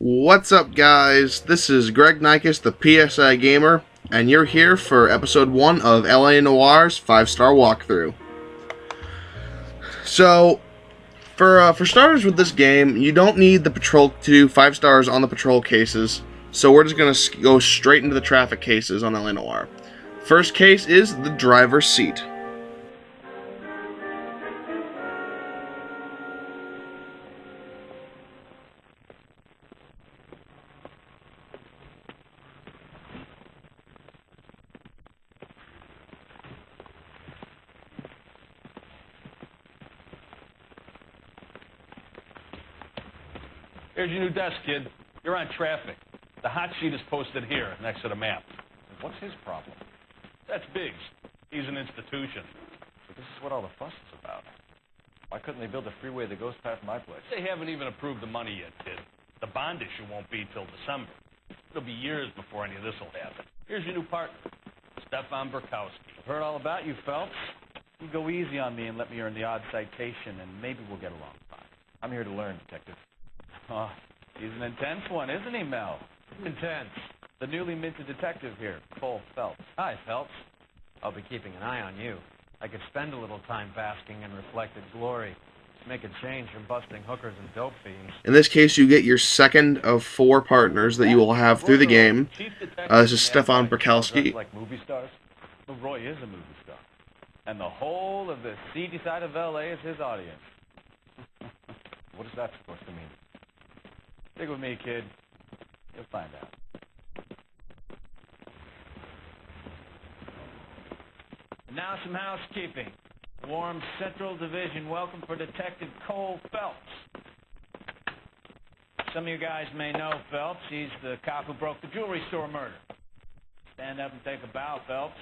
What's up, guys? This is Greg Nikes, the PSI Gamer, and you're here for episode 1 of LA Noire's 5-star walkthrough. So, for starters with this game, you don't need the patrol to do 5 stars on the patrol cases, so we're just going to go straight into the traffic cases on LA Noire. First case is the driver's seat. Here's your new desk, kid. You're on traffic. The hot sheet is posted here, next to the map. What's his problem? That's Biggs. He's an institution. So this is what all the fuss is about. Why couldn't they build a freeway that goes past my place? They haven't even approved the money yet, kid. The bond issue won't be till December. It'll be years before any of this will happen. Here's your new partner, Stefan Burkowski. I've heard all about you, Phelps. You go easy on me and let me earn the odd citation, and maybe we'll get along fine. I'm here to learn, Detective. Oh, he's an intense one, isn't he, Mel? Intense. The newly minted detective here, Cole Phelps. Hi, Phelps. I'll be keeping an eye on you. I could spend a little time basking in reflected glory. Make a change from busting hookers and dope fiends. In this case, you get your second of 4 partners that you will have through the game. This is Stefan Burkowski. Like movie stars? Well, Roy is a movie star. And the whole of the seedy side of L.A. is his audience. What is that supposed to mean? Stick with me, kid. You'll find out. And now some housekeeping. Warm Central Division welcome for Detective Cole Phelps. Some of you guys may know Phelps. He's the cop who broke the jewelry store murder. Stand up and take a bow, Phelps.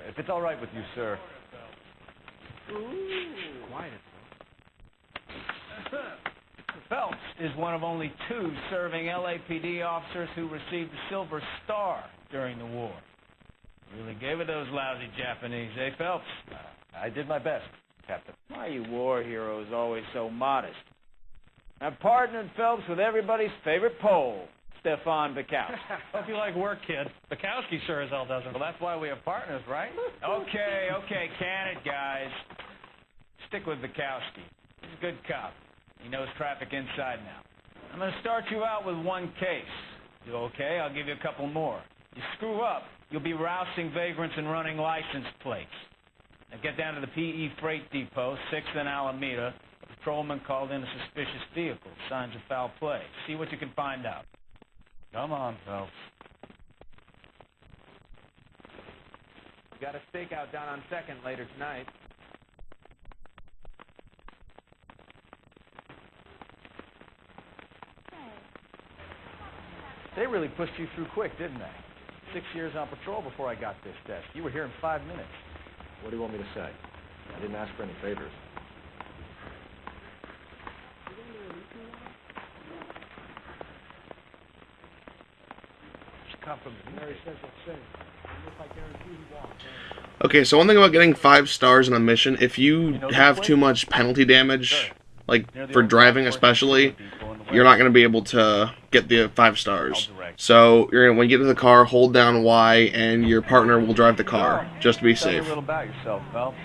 If it's all right with you, sir. Quiet. Phelps is one of only 2 serving LAPD officers who received the Silver Star during the war. Really gave it those lousy Japanese, eh, Phelps? I did my best, Captain. Why you war heroes always so modest? I've partnered Phelps with everybody's favorite Pole, Stefan Burkowski. Hope you like work, kid. Bukowski sure as hell doesn't. Well, that's why we have partners, right? Okay, can it, guys. Stick with Bukowski. He's a good cop. He knows traffic inside now. I'm going to start you out with 1 case. You okay? I'll give you a couple more. You screw up, you'll be rousting vagrants and running license plates. Now get down to the PE Freight Depot, 6th and Alameda. A patrolman called in a suspicious vehicle. Signs of foul play. See what you can find out. Come on, Phelps. We got a stakeout down on 2nd later tonight. They really pushed you through quick, didn't they? 6 years on patrol before I got this desk. You were here in 5 minutes. What do you want me to say? I didn't ask for any favors. Okay, so one thing about getting 5 stars in a mission, if you have too much penalty damage, like for driving especially, you're not going to be able to get the 5 stars. So you're gonna, when you get to the car, hold down Y, and your partner will drive the car, just to be Tell me safe. a little about yourself, Phelps.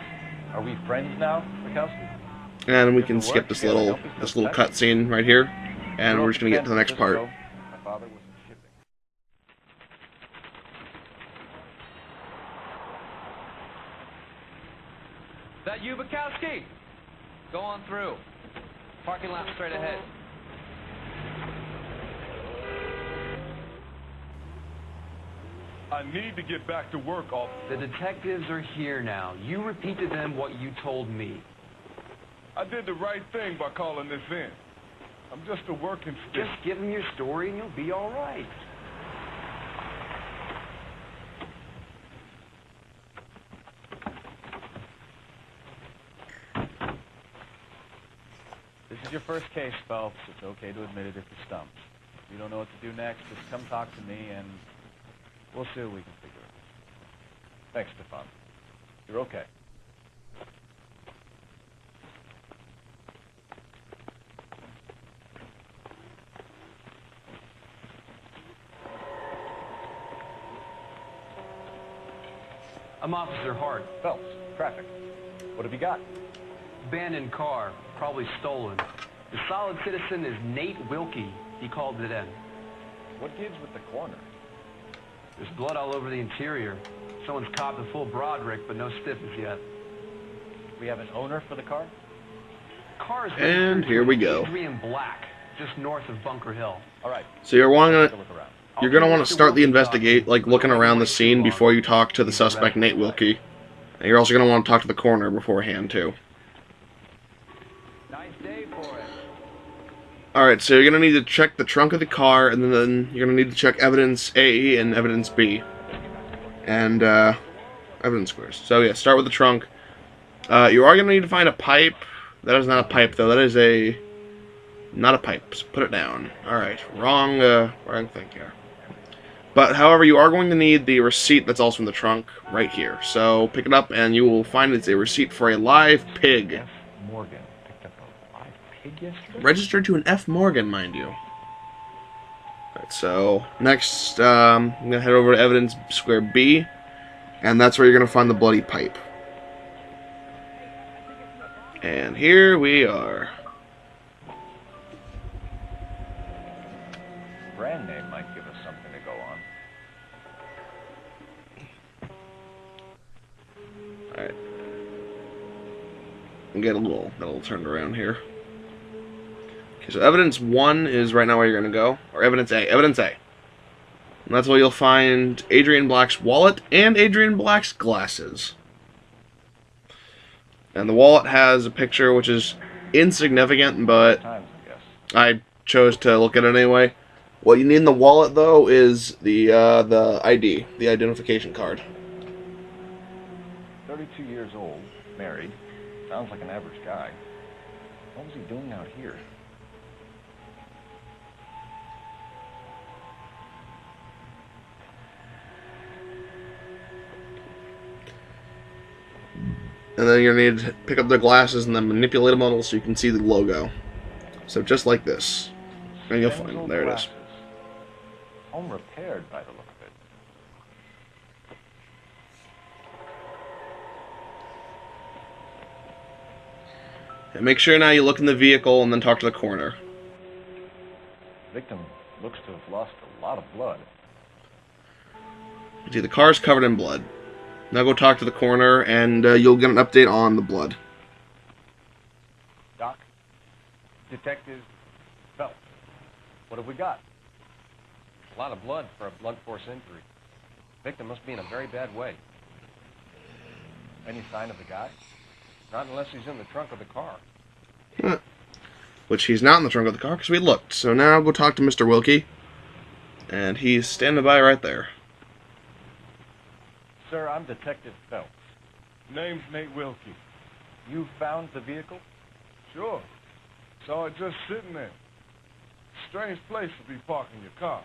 Are we friends now, Burkowski? And we can skip this little cutscene right here, and we're just gonna get to the next part. My father was in shipping. Is that you, Bukowski? Go on through. Parking lot straight ahead. I need to get back to work, officer. The detectives are here now. You repeat to them what you told me. I did the right thing by calling this in. I'm just a working stick. Just give them your story and you'll be all right. This is your first case, Phelps. It's okay to admit it if you stump. If you don't know what to do next, just come talk to me and we'll see what we can figure out. Thanks, Stefan. You're okay. I'm Officer Hart. Phelps, traffic. What have you got? Abandoned car, probably stolen. The solid citizen is Nate Wilkie. He called it in. What gives with the corner? There's blood all over the interior. Someone's copped a full Broderick, but no stiffness yet. We have an owner for the car? Car is And here we go. Adrian Black, just north of Bunker Hill. All right, So you're take a wanting to, look around. you're gonna want to start the investigate, like looking around the scene before you talk to the suspect Nate Wilkie. And you're also gonna want to talk to the coroner beforehand too. Nice day for it. Alright, so you're gonna need to check the trunk of the car, and then you're gonna need to check evidence A and evidence B. And, evidence squares. So yeah, start with the trunk. You are gonna need to find a pipe. That is not a pipe, though. That is a... not a pipe. So put it down. Alright, wrong thing here. But, however, you are going to need the receipt that's also in the trunk right here. So, pick it up, and you will find it's a receipt for a live pig. F. Morgan picked up a live pig yesterday? Registered to an F. Morgan, mind you. Alright, so, next, I'm going to head over to evidence square B, and that's where you're going to find the bloody pipe. And here we are. Brand name might give us something to go on. Alright. Get a little turned around here. Okay, so evidence 1 is right now where you're going to go. Or evidence A. Evidence A. And that's where you'll find Adrian Black's wallet and Adrian Black's glasses. And the wallet has a picture which is insignificant, but Times, I guess. I chose to look at it anyway. What you need in the wallet, though, is the ID, the identification card. 32 years old, married. Sounds like an average guy. What was he doing out here? And then you're going to need to pick up the glasses and then manipulate them a little so you can see the logo. So just like this. And you'll find, there it is. Home repaired by the look of it. And make sure now you look in the vehicle and then talk to the coroner. Victim looks to have lost a lot of blood. See, the car's covered in blood. Now go talk to the coroner and you'll get an update on the blood. Doc? Detective Phelps. What have we got? A lot of blood for a blunt force injury. Victim must be in a very bad way. Any sign of the guy? Not unless he's in the trunk of the car. Which he's not in the trunk of the car because we looked. So now go talk to Mr. Wilkie. And he's standing by right there. Sir, I'm Detective Phelps. Name's Nate Wilkie. You found the vehicle? Sure. Saw it just sitting there. Strange place to be parking your car.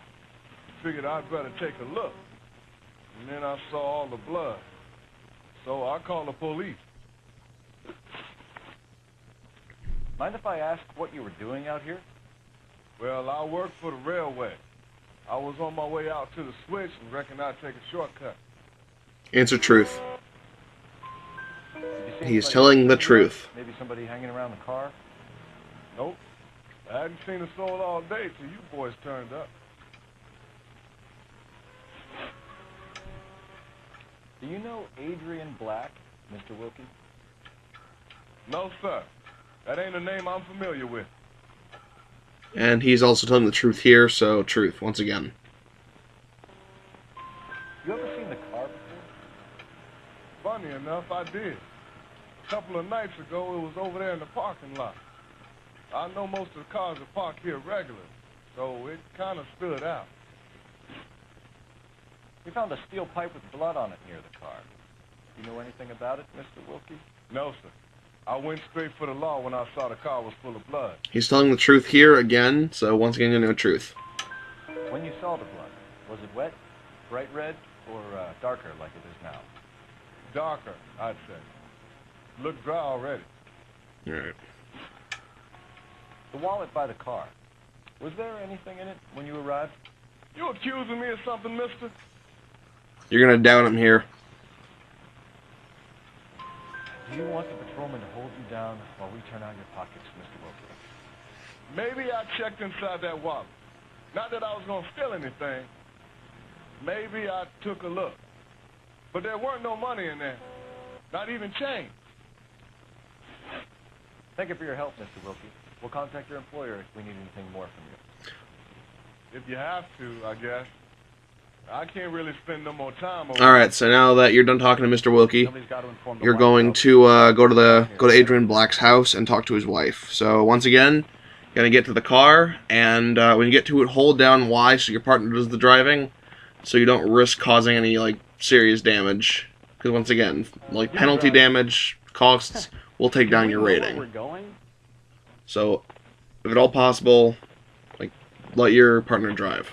Figured I'd better take a look. And then I saw all the blood. So I called the police. Mind if I ask what you were doing out here? Well, I work for the railway. I was on my way out to the switch and reckoned I'd take a shortcut. Answer truth. Did you see He's anybody telling the else? truth. Maybe somebody hanging around the car? Nope. I hadn't seen a soul all day till you boys turned up. Do you know Adrian Black, Mr. Wilkie? No, sir. That ain't a name I'm familiar with. And he's also telling the truth here, so truth, once again. You ever seen the car before? Funny enough, I did. A couple of nights ago, it was over there in the parking lot. I know most of the cars are parked here regularly, so it kind of stood out. We found a steel pipe with blood on it near the car. Do you know anything about it, Mr. Wilkie? No, sir. I went straight for the law when I saw the car was full of blood. He's telling the truth here again, so once again you know truth. When you saw the blood, was it wet, bright red, or darker like it is now? Darker, I'd say. Looked dry already. Alright. The wallet by the car. Was there anything in it when you arrived? You accusing me of something, mister? You're gonna doubt him here. Do you want the patrolman to hold you down while we turn out your pockets, Mr. Wilkie? Maybe I checked inside that wallet. Not that I was going to steal anything. Maybe I took a look. But there weren't no money in there. Not even change. Thank you for your help, Mr. Wilkie. We'll contact your employer if we need anything more from you. If you have to, I guess. I can't really spend no more time over Alright, so now that you're done talking to Mr. Wilkie, Somebody's got to inform the you're White going House. to go to Adrian Black's house and talk to his wife. So once again, you're gonna get to the car, and when you get to it, hold down Y so your partner does the driving, so you don't risk causing any like serious damage. Because once again, like penalty damage costs will take down your rating. We're going? So, if at all possible, like let your partner drive.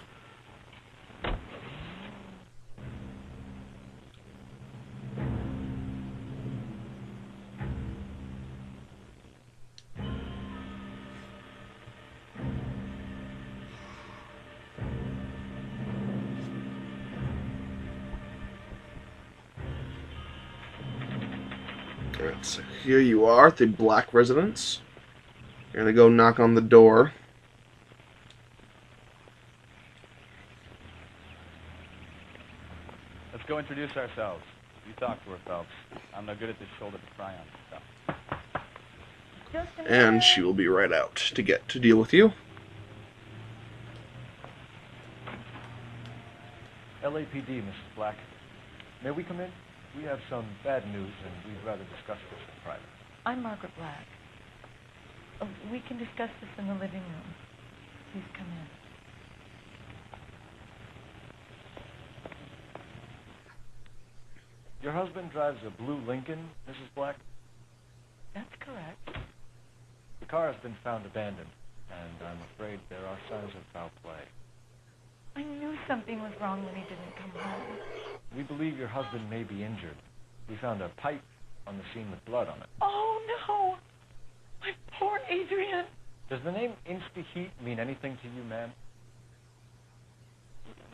Alright, so here you are at the Black residence. You're gonna go knock on the door. Let's go introduce ourselves. You talk to her, Phelps. I'm no good at this shoulder to cry on stuff. And she will be right out to deal with you. LAPD, Mrs. Black. May we come in? We have some bad news, and we'd rather discuss this in private. I'm Margaret Black. We can discuss this in the living room. Please come in. Your husband drives a blue Lincoln, Mrs. Black? That's correct. The car has been found abandoned, and I'm afraid there are signs of foul play. I knew something was wrong when he didn't come home. We believe your husband may be injured. We found a pipe on the scene with blood on it. Oh, no! My poor Adrian! Does the name Insta-Heat mean anything to you, ma'am?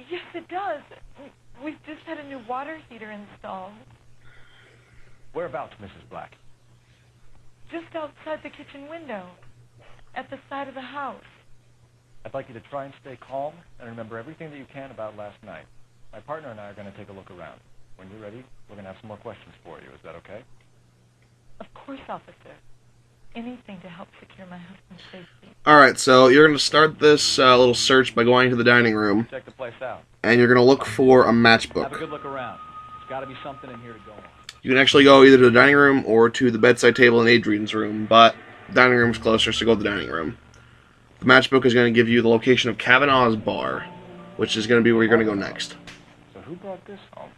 Yes, it does. We've just had a new water heater installed. Whereabouts, Mrs. Black? Just outside the kitchen window. At the side of the house. I'd like you to try and stay calm and remember everything that you can about last night. My partner and I are going to take a look around. When you're ready, we're going to have some more questions for you. Is that okay? Of course, officer. Anything to help secure my husband's safety. Alright, so you're going to start this little search by going to the dining room, Check the place out. and you're going to look for a Have a matchbook. good look around. There's got to be something in here to go on. You can actually go either to the dining room or to the bedside table in Adrian's room, but the dining room's closer, so go to the dining room. The matchbook is going to give you the location of Kavanaugh's bar, which is going to be where you're going to go next. So who brought this home?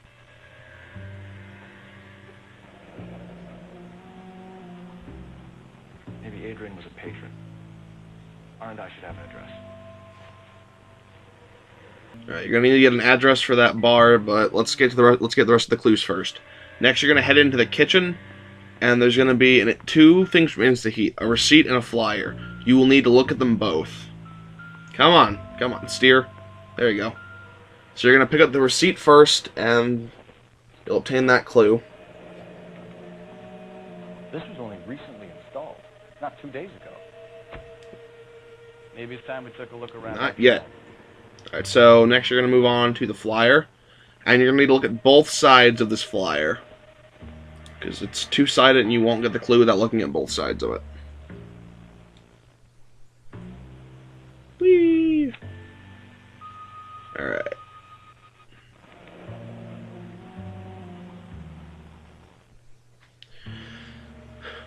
Maybe Adrian was a patron. R&I should have an address. Alright, you're going to need to get an address for that bar, but let's get the rest of the clues first. Next, you're going to head into the kitchen, and there's going to be two things from Insta-Heat, a receipt and a flyer. You will need to look at them both. Come on, steer. There you go. So you're going to pick up the receipt first, and you'll obtain that clue. This was only recently installed, not 2 days ago. Maybe it's time we took a look around. Not yet. Alright, so next you're going to move on to the flyer, and you're going to need to look at both sides of this flyer. Because it's two-sided, and you won't get the clue without looking at both sides of it. Whee! Alright.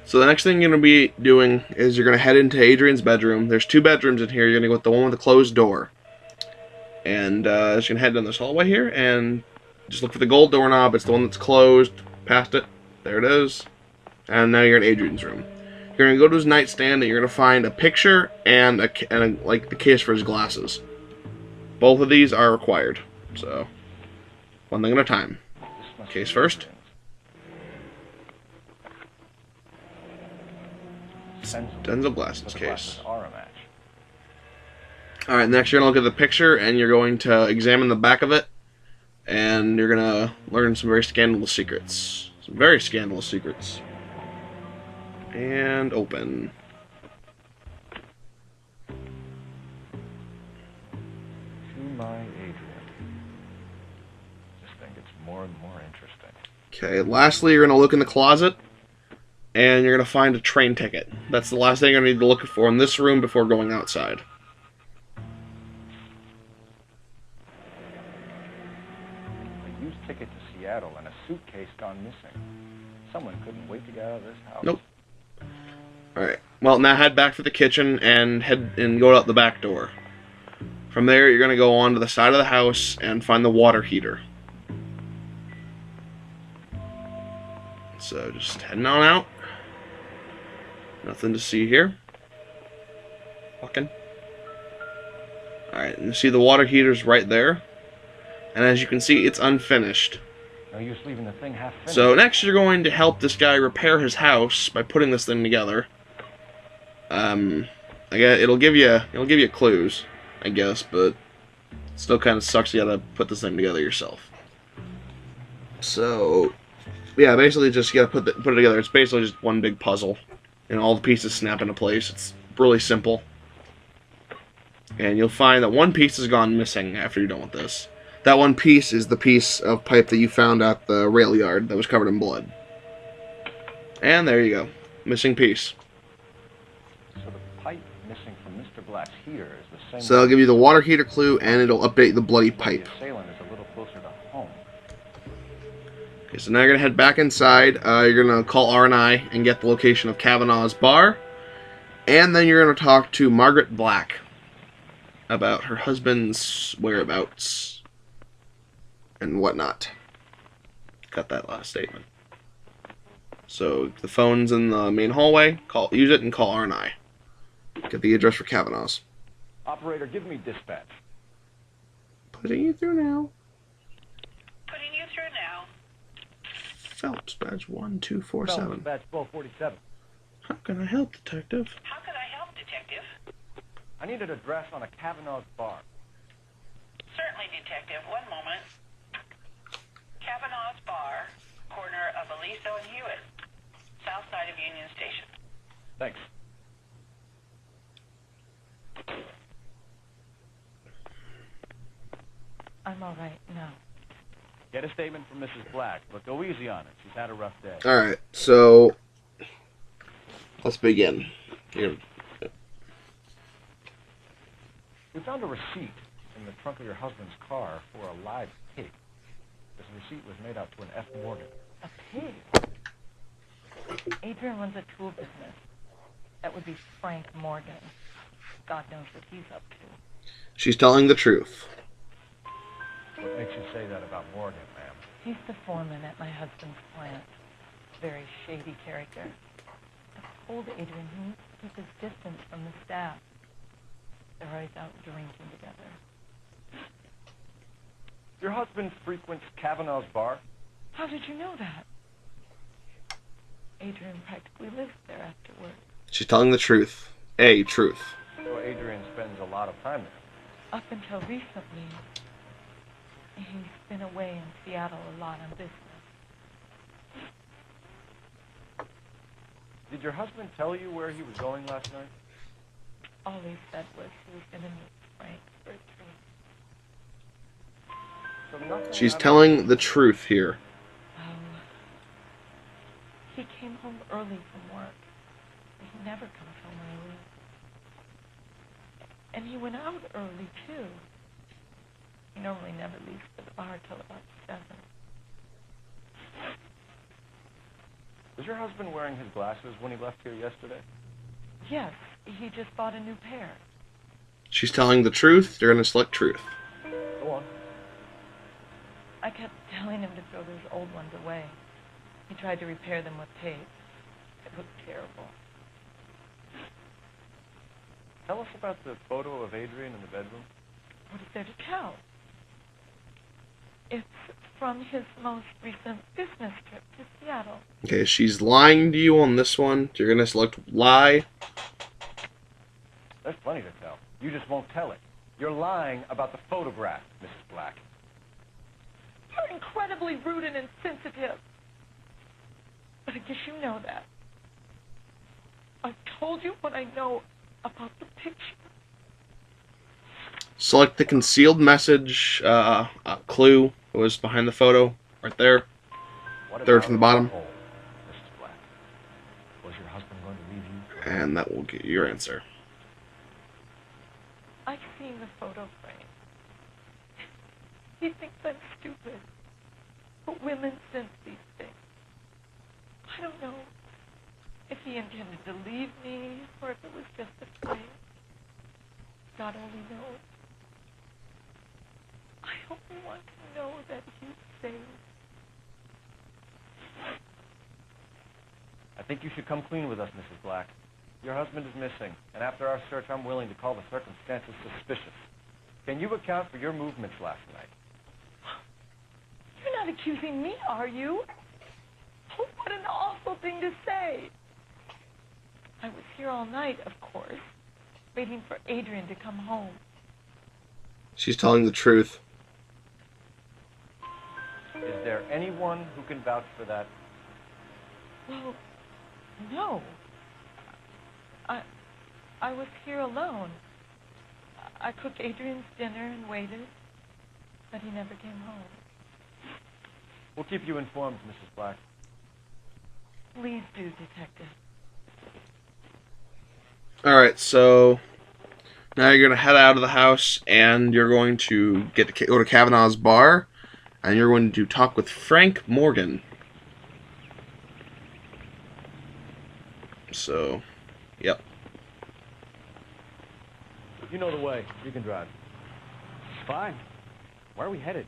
So the next thing you're going to be doing is you're going to head into Adrian's bedroom. There's 2 bedrooms in here. You're going to go with the one with the closed door. And just going to head down this hallway here and just look for the gold doorknob. It's the one that's closed. Past it. There it is. And now you're in Adrian's room. You're going to go to his nightstand and you're going to find a picture and like the case for his glasses. Both of these are required. So, one thing at a time. Case first. Denzel glasses case. Alright, next you're going to look at the picture and you're going to examine the back of it. And you're going to learn some very scandalous secrets. Some very scandalous secrets. And open. To my Adrian. This thing gets more and more interesting. Okay, lastly, you're going to look in the closet, and you're going to find a train ticket. That's the last thing you're going to need to look for in this room before going outside. A used ticket to Seattle and a suitcase gone missing. Someone couldn't wait to get out of this house. Nope. Alright, well, now head back to the kitchen and go out the back door. From there, you're going to go on to the side of the house and find the water heater. So, just heading on out. Nothing to see here. Walking. Alright, and you see the water heater's right there. And as you can see, it's unfinished. No use leaving the thing half finished. So next you're going to help this guy repair his house by putting this thing together. I guess it'll give you clues, I guess, but still kind of sucks you gotta put this thing together yourself. So yeah, basically just you gotta put it together. It's basically just one big puzzle, and all the pieces snap into place. It's really simple. And you'll find that one piece has gone missing after you're done with this. That one piece is the piece of pipe that you found at the rail yard that was covered in blood. And there you go. Missing piece. So the pipe missing from Mr. Black's heater is the same. So I'll give you the water heater clue, and it'll update the bloody pipe. The assailant is a little closer to home. Okay, so now you're going to head back inside. You're going to call R&I and get the location of Kavanaugh's bar. And then you're going to talk to Margaret Black about her husband's whereabouts and whatnot. Got that last statement. So the phone's in the main hallway. Use it and call R&I. Get the address for Kavanaugh's. Operator, give me dispatch. Putting you through now. Putting you through now. Phelps, badge 1247. Phelps, badge 1247. How can I help, detective? How can I help, detective? I need an address on a Kavanaugh's bar. Certainly, detective. One moment. Kavanaugh's Bar, corner of Aliso and Hewitt, south side of Union Station. Thanks. I'm all right now. Get a statement from Mrs. Black, but go easy on her. She's had a rough day. Alright, so let's begin. Here. We found a receipt in the trunk of your husband's car for a live pig. This receipt was made out to an F. Morgan. A pig? Adrian runs a tool business. That would be Frank Morgan. God knows what he's up to. She's telling the truth. What makes you say that about Morgan, ma'am? He's the foreman at my husband's plant. Very shady character. I told Adrian he needs to keep his distance from the staff. They're always out drinking together. Your husband frequents Kavanaugh's bar? How did you know that? Adrian practically lives there after work. She's telling the truth. A truth. So Adrian spends a lot of time there. Up until recently, he's been away in Seattle a lot on business. Did your husband tell you where he was going last night? All he said was he was going to meet Frank for a treat. So nothing She's happened. telling the truth here. He came home early from work. He never comes home early. And he went out early, too. He normally never leaves for the bar till about 7. Was your husband wearing his glasses when he left here yesterday? Yes, he just bought a new pair. She's telling the truth. You're going to select truth. Go on. I kept telling him to throw those old ones away. He tried to repair them with tape. It looked terrible. Tell us about the photo of Adrian in the bedroom. What is there to tell? It's from his most recent business trip to Seattle. Okay, she's lying to you on this one. You're going to select lie. There's plenty to tell. You just won't tell it. You're lying about the photograph, Mrs. Black. You're incredibly rude and insensitive. But I guess you know that. I've told you what I know about the picture. Select the concealed message clue that was behind the photo, right there. Third from the bottom. Mrs. Black, was your husband going to leave you? And that will get you your answer. I've seen the photo frame. He thinks I'm stupid. But women sense these things. I don't know if he intended to leave me or if it was just a frame. God only knows. I only want to know that he's safe. I think you should come clean with us, Mrs. Black. Your husband is missing, and after our search, I'm willing to call the circumstances suspicious. Can you account for your movements last night? You're not accusing me, are you? Oh, what an awful thing to say. I was here all night, of course, waiting for Adrian to come home. She's telling the truth. Is there anyone who can vouch for that? Well, no. I was here alone. I cooked Adrian's dinner and waited, but he never came home. We'll keep you informed, Mrs. Black. Please do, Detective. Alright, so now you're going to head out of the house and you're going to go to Kavanaugh's bar and you're going to talk with Frank Morgan. So, yep. You know the way. You can drive. Fine. Where are we headed?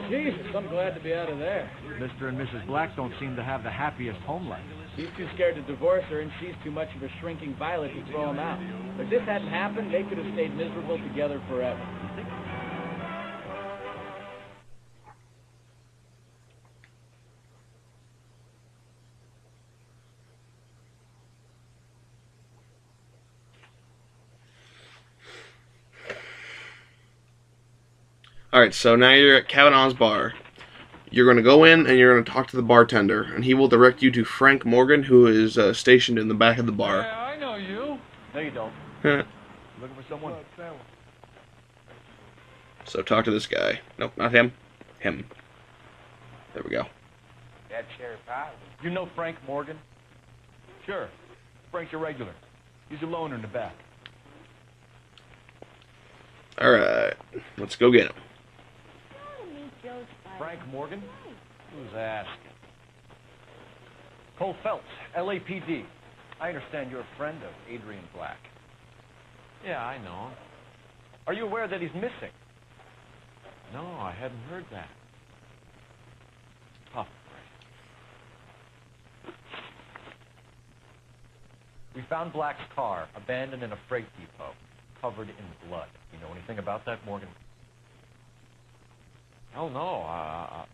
Jesus, I'm glad to be out of there. Mr. and Mrs. Black don't seem to have the happiest home life. He's too scared to divorce her, and she's too much of a shrinking violet to throw him out. If this hadn't happened, they could have stayed miserable together forever. Alright, so now you're at Kavanaugh's bar. You're going to go in and you're going to talk to the bartender, and he will direct you to Frank Morgan, who is stationed in the back of the bar. Yeah, I know you. No, you don't. Looking for someone? So talk to this guy. Nope, not him. Him. There we go. That Sheriff Island. You know Frank Morgan? Sure. Frank's a regular. He's a loner in the back. Alright, let's go get him. Frank Morgan? Who's asking? Cole Phelps, LAPD. I understand you're a friend of Adrian Black. Yeah, I know him. Are you aware that he's missing? No, I hadn't heard that. Tough. We found Black's car, abandoned in a freight depot, covered in blood. You know anything about that, Morgan? Oh, no,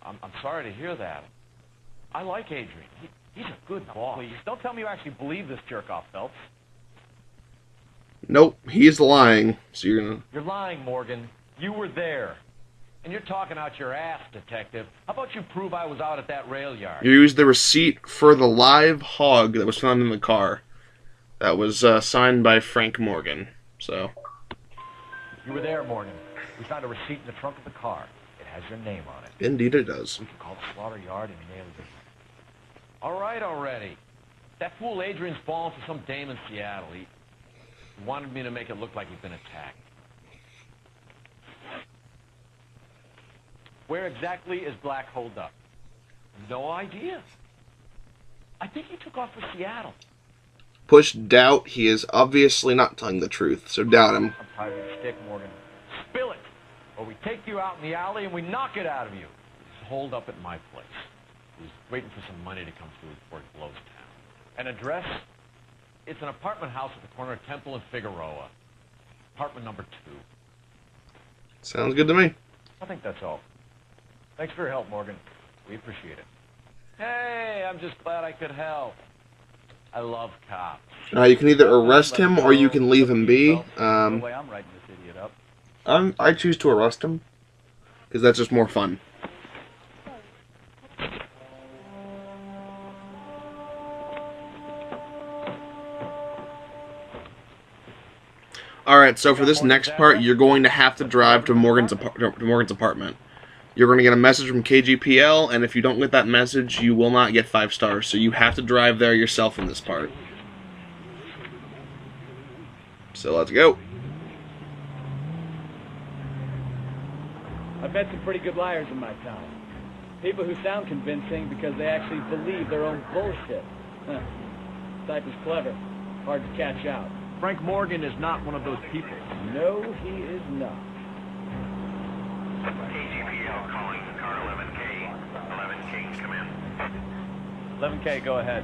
I'm sorry to hear that. I like Adrian. He's a good boss. Please, don't tell me you actually believe this jerk-off, Phelps. Nope, he's lying. So you're gonna... You're lying, Morgan. You were there. And you're talking out your ass, Detective. How about you prove I was out at that rail yard? You used the receipt for the live hog that was found in the car. That was signed by Frank Morgan. So... You were there, Morgan. We found a receipt in the trunk of the car. It has your name on it. Indeed it does. We can call the slaughter yard and nail it. All right already. That fool Adrian's falling for some dame in Seattle. He wanted me to make it look like he'd been attacked. Where exactly is Black holed up? No idea. I think he took off for Seattle. Push doubt. He is obviously not telling the truth, so doubt him. I'm tired of your stick, Morgan. Spill it, or we take you out in the alley and we knock it out of you. He's holed up at my place. He's waiting for some money to come through before he blows town. An address? It's an apartment house at the corner of Temple and Figueroa. Apartment number 2. Sounds good to me. I think that's all. Thanks for your help, Morgan. We appreciate it. Hey, I'm just glad I could help. I love cops. You can either arrest him or you can leave him be. No way I'm writing this idiot up. I choose to arrest him. because that's just more fun. Alright, so for this next part, you're going to have to drive to Morgan's apartment. You're going to get a message from KGPL, and if you don't get that message, you will not get 5 stars. So you have to drive there yourself in this part. So let's go. I've met some pretty good liars in my time. People who sound convincing because they actually believe their own bullshit. Huh. Type is clever. Hard to catch out. Frank Morgan is not one of those people. No, he is not. KGPL calling car 11K. 11K, come in. 11K, go ahead.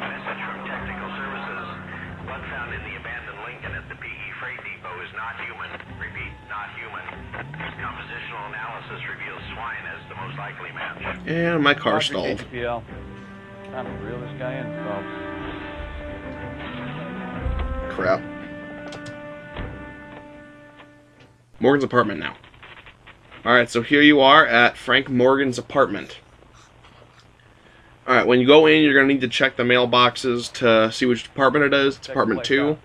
Message from Technical Services. Blood found in the abandoned Lincoln at the PE Freight Depot is not human. Repeat, not human. Compositional analysis reveals swine as the most likely match. And my car stalled. KGPL. Time to reel this guy in, folks. Crap. Morgan's apartment now. Alright, so here you are at Frank Morgan's apartment. Alright, when you go in, you're going to need to check the mailboxes to see which department it is. It's apartment 2.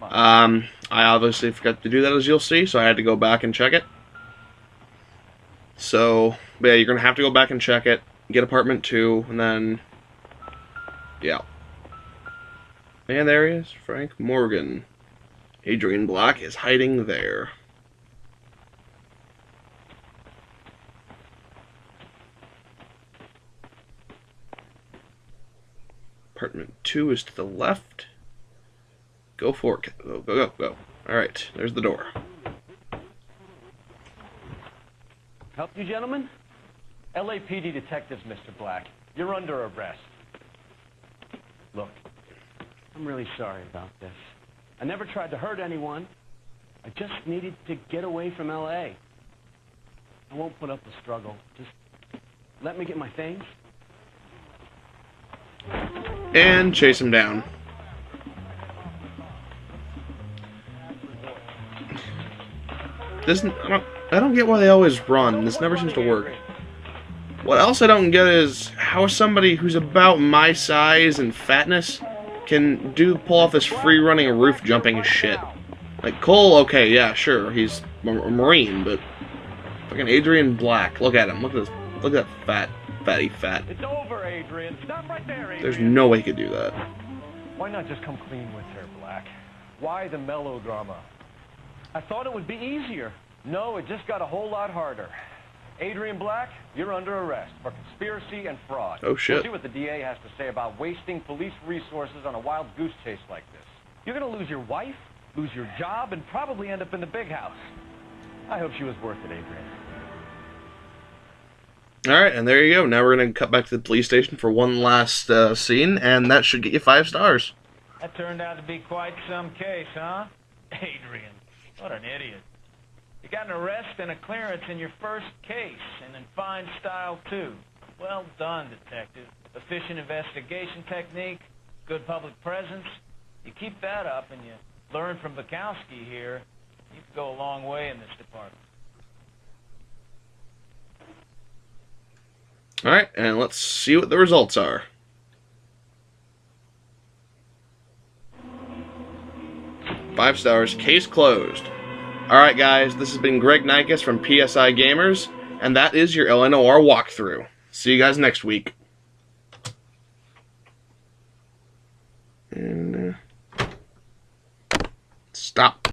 I obviously forgot to do that, as you'll see, so I had to go back and check it. So, yeah, you're going to have to go back and check it, get apartment 2, and then, yeah. And there he is, Frank Morgan. Adrian Black is hiding there. Apartment 2 is to the left. Go for it. Go, go, go, go. Alright, there's the door. Help you, gentlemen? LAPD detectives, Mr. Black. You're under arrest. Look, I'm really sorry about this. I never tried to hurt anyone. I just needed to get away from L.A. I won't put up the struggle. Just let me get my things. And chase him down. I don't get why they always run. This never seems to work. What else I don't get is how somebody who's about my size and fatness can pull off this free-running roof jumping shit. Like, Cole, okay, yeah, sure, he's a Marine, but fucking Adrian Black, look at him, look at that fatty fat. It's over, Adrian. Stop right there, Adrian. There's no way he could do that. Why not just come clean with her, Black? Why the melodrama? I thought it would be easier. No, it just got a whole lot harder. Adrian Black, you're under arrest for conspiracy and fraud. Oh, shit. We'll see what the DA has to say about wasting police resources on a wild goose chase like this. You're going to lose your wife, lose your job, and probably end up in the big house. I hope she was worth it, Adrian. Alright, and there you go. Now we're going to cut back to the police station for one last scene, and that should get you 5 stars. That turned out to be quite some case, huh? Adrian, what an idiot. You got an arrest and a clearance in your first case, and in fine style, too. Well done, detective. Efficient investigation technique, good public presence. You keep that up and you learn from Bukowski here, you can go a long way in this department. Alright, and let's see what the results are. Five stars, case closed. Alright guys, this has been Greg Nykus from PSI Gamers, and that is your LA Noire walkthrough. See you guys next week. And, stop.